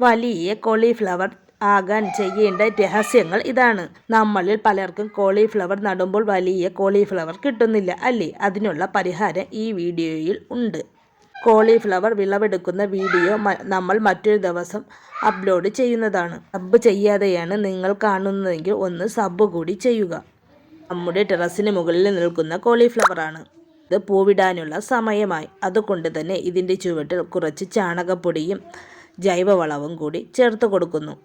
വലിയ കോളിഫ്ലവർ ആകാൻ ചെയ്യേണ്ട രഹസ്യങ്ങൾ ഇതാണ്. നമ്മളിൽ പലർക്കും കോളിഫ്ലവർ നടുമ്പോൾ വലിയ കോളിഫ്ലവർ കിട്ടുന്നില്ല അല്ലേ? അതിനുള്ള പരിഹാരം ഈ വീഡിയോയിൽ ഉണ്ട്. കോളിഫ്ലവർ വിളവെടുക്കുന്ന വീഡിയോ നമ്മൾ മറ്റൊരു ദിവസം അപ്ലോഡ് ചെയ്യുന്നതാണ്. സബ് ചെയ്യാതെയാണ് നിങ്ങൾ കാണുന്നതെങ്കിൽ ഒന്ന് സബ് കൂടി ചെയ്യുക. നമ്മുടെ ടെറസിന് മുകളിൽ നിൽക്കുന്ന കോളിഫ്ലവറാണ്. ഇത് പൂവിടാനുള്ള സമയമായി. അതുകൊണ്ട് തന്നെ ഇതിൻ്റെ ചുവട്ടിൽ കുറച്ച് ചാണകപ്പൊടിയും ജൈവവളവും കൂടി ചേർത്ത് കൊടുക്കുന്നു.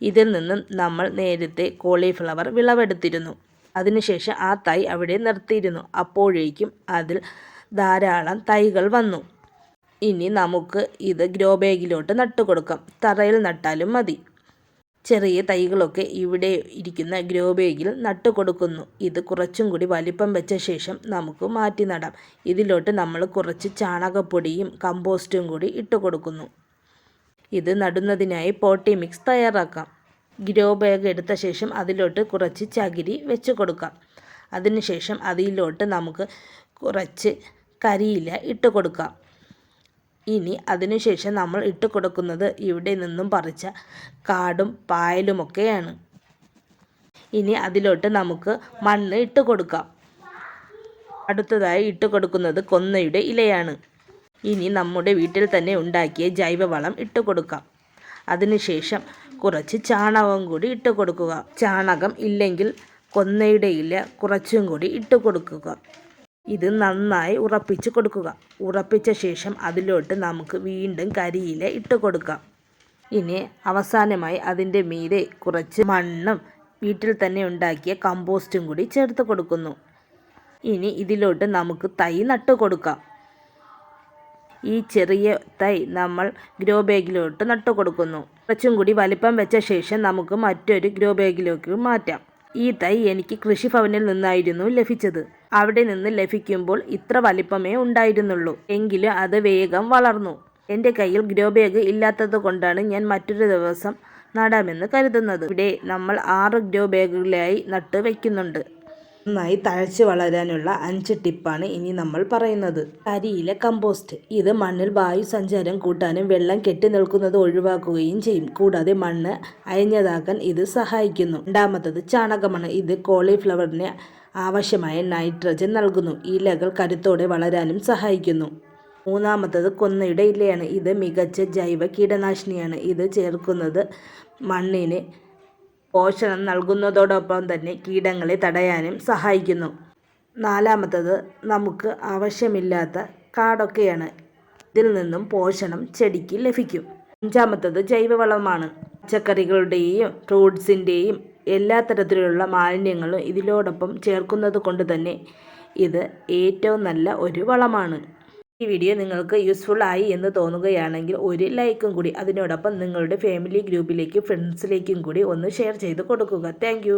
ഇതിൽ നിന്നും നമ്മൾ നേരത്തെ കോളിഫ്ലവർ വിളവെടുത്തിരുന്നു. അതിനുശേഷം ആ തൈ അവിടെ നിർത്തിയിരുന്നു. അപ്പോഴേക്കും അതിൽ ധാരാളം തൈകൾ വന്നു. ഇനി നമുക്ക് ഇത് ഗ്രോ ബാഗിലോട്ട് നട്ടുകൊടുക്കാം. തറയിൽ നട്ടാലും മതി. ചെറിയ തൈകളൊക്കെ ഇവിടെ ഇരിക്കുന്ന ഗ്രോ ബാഗിൽ നട്ടുകൊടുക്കുന്നു. ഇത് കുറച്ചും കൂടി വലിപ്പം വെച്ച ശേഷം നമുക്ക് മാറ്റി നടാം. ഇതിലോട്ട് നമ്മൾ കുറച്ച് ചാണകപ്പൊടിയും കമ്പോസ്റ്റും കൂടി ഇട്ട് കൊടുക്കുന്നു. ഇത് നടുന്നതിനായി പോട്ടി മിക്സ് തയ്യാറാക്കാം. ഗ്രോ ബാഗ് എടുത്ത ശേഷം അതിലോട്ട് കുറച്ച് ചകിരി വെച്ച് കൊടുക്കാം. അതിനുശേഷം അതിലോട്ട് നമുക്ക് കുറച്ച് കരിയില ഇട്ട് കൊടുക്കാം. ഇനി അതിനുശേഷം നമ്മൾ ഇട്ട് കൊടുക്കുന്നത് ഇവിടെ നിന്നും പറിച്ച കാടും പായലുമൊക്കെയാണ്. ഇനി അതിലോട്ട് നമുക്ക് മണ്ണ് ഇട്ട് കൊടുക്കാം. അടുത്തതായി ഇട്ട് കൊടുക്കുന്നത് കൊന്നയുടെ ഇലയാണ്. ഇനി നമ്മുടെ വീട്ടിൽ തന്നെ ഉണ്ടാക്കിയ ജൈവവളം ഇട്ട് കൊടുക്കാം. അതിനുശേഷം കുറച്ച് ചാണകം കൂടി ഇട്ട് കൊടുക്കുക. ചാണകം ഇല്ലെങ്കിൽ കൊന്നയുടെ ഇല കുറച്ചും കൂടി ഇട്ട് കൊടുക്കുക. ഇത് നന്നായി ഉറപ്പിച്ച് കൊടുക്കുക. ഉറപ്പിച്ച ശേഷം അതിലോട്ട് നമുക്ക് വീണ്ടും കരിയില ഇട്ട് കൊടുക്കാം. ഇനി അവസാനമായി അതിൻ്റെ മീതെ കുറച്ച് മണ്ണും വീട്ടിൽ തന്നെ ഉണ്ടാക്കിയ കമ്പോസ്റ്റും കൂടി ചേർത്ത് കൊടുക്കുന്നു. ഇനി ഇതിലോട്ട് നമുക്ക് തൈ നട്ടു കൊടുക്കാം. ഈ ചെറിയ തൈ നമ്മൾ ഗ്രോ ബാഗിലോട്ട് നട്ടു കൊടുക്കുന്നു. കുറച്ചും കൂടി വലിപ്പം വെച്ച ശേഷം നമുക്ക് മറ്റൊരു ഗ്രോ ബാഗിലേക്ക് മാറ്റാം. ഈ തൈ എനിക്ക് കൃഷിഭവനിൽ നിന്നായിരുന്നു ലഭിച്ചത്. അവിടെ നിന്ന് ലഭിക്കുമ്പോൾ ഇത്ര വലിപ്പമേ ഉണ്ടായിരുന്നുള്ളൂ. എങ്കിലും അത് വേഗം വളർന്നു. എൻ്റെ കയ്യിൽ ഗ്രോ ബാഗ് ഇല്ലാത്തത് കൊണ്ടാണ് ഞാൻ മറ്റൊരു ദിവസം നടാമെന്ന് കരുതുന്നത്. ഇവിടെ നമ്മൾ 6 ഗ്രോ ബാഗുകളായി നട്ട് വയ്ക്കുന്നുണ്ട്. നന്നായി തഴച്ച് വളരാനുള്ള 5 ടിപ്പാണ് ഇനി നമ്മൾ പറയുന്നത്. കരിയില കമ്പോസ്റ്റ്. ഇത് മണ്ണിൽ വായു സഞ്ചാരം കൂട്ടാനും വെള്ളം കെട്ടി നിൽക്കുന്നത് ഒഴിവാക്കുകയും ചെയ്യും. കൂടാതെ മണ്ണ് അയഞ്ഞതാക്കാൻ ഇത് സഹായിക്കുന്നു. രണ്ടാമത്തത് ചാണകമാണ്. ഇത് കോളിഫ്ലവറിന് ആവശ്യമായ നൈട്രജൻ നൽകുന്നു. ഇലകൾ കരുത്തോടെ വളരാനും സഹായിക്കുന്നു. മൂന്നാമത്തത് കൊന്നയുടെ ഇലയാണ്. ഇത് മികച്ച ജൈവ കീടനാശിനിയാണ്. ഇത് ചേർക്കുന്നത് മണ്ണിന് പോഷണം നൽകുന്നതോടൊപ്പം തന്നെ കീടങ്ങളെ തടയാനും സഹായിക്കുന്നു. നാലാമത്തത് നമുക്ക് ആവശ്യമില്ലാത്ത കാടൊക്കെയാണ്. ഇതിൽ നിന്നും പോഷണം ചെടിക്ക് ലഭിക്കും. അഞ്ചാമത്തത് ജൈവവളമാണ്. പച്ചക്കറികളുടെയും ഫ്രൂട്ട്സിൻ്റെയും എല്ലാ തരത്തിലുള്ള മാലിന്യങ്ങളും ഇതിനോടൊപ്പം ചേർക്കുന്നത് കൊണ്ട് തന്നെ ഇത് ഏറ്റവും നല്ല ഒരു വളമാണ്. ഈ വീഡിയോ നിങ്ങൾക്ക് യൂസ്ഫുൾ ആയി എന്ന് തോന്നുകയാണെങ്കിൽ ഒരു ലൈക്കും കൂടി, അതിനോടൊപ്പം നിങ്ങളുടെ ഫാമിലി ഗ്രൂപ്പിലേക്കും ഫ്രണ്ട്സിലേക്കും കൂടി ഒന്ന് ഷെയർ ചെയ്ത് കൊടുക്കുക. താങ്ക്